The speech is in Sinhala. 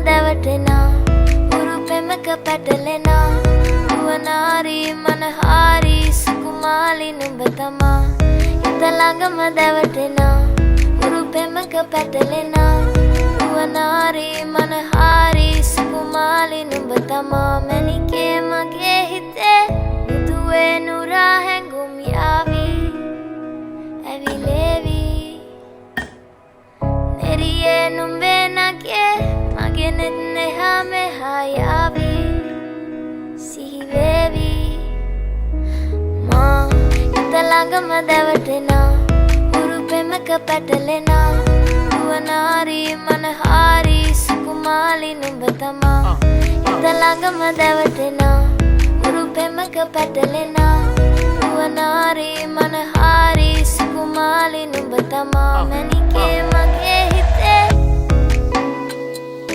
දැවටෙනා උරු පෙමක පැටලෙනා නුවනාරි මනහාරි සුකුමාලි නුඹ තමා හිත ළඟම දැවටෙනා උරු පෙමක පැටලෙනා නුවනාරි මනහාරි සුකුමාලි නුඹ තමා මැණිකේ මගේ හිතේ මුදුවේ නුරා හැඟුම් යාවි ඇවිලේවි නෙරියේ නුඹේ නගේ මගේ නෙත් neha meha yavi sihivevi ma හිත ළඟම දැවටෙනා උරු පෙමක පැටලෙනා නුවනාරි මනහාරි සුකුමාලි නුඹ තමා හිත ළඟම දැවටෙනා උරු පෙමක පැටලෙනා නුවනාරි මනහාරි සුකුමාලි නුඹ තමා මැණිකේ මගේ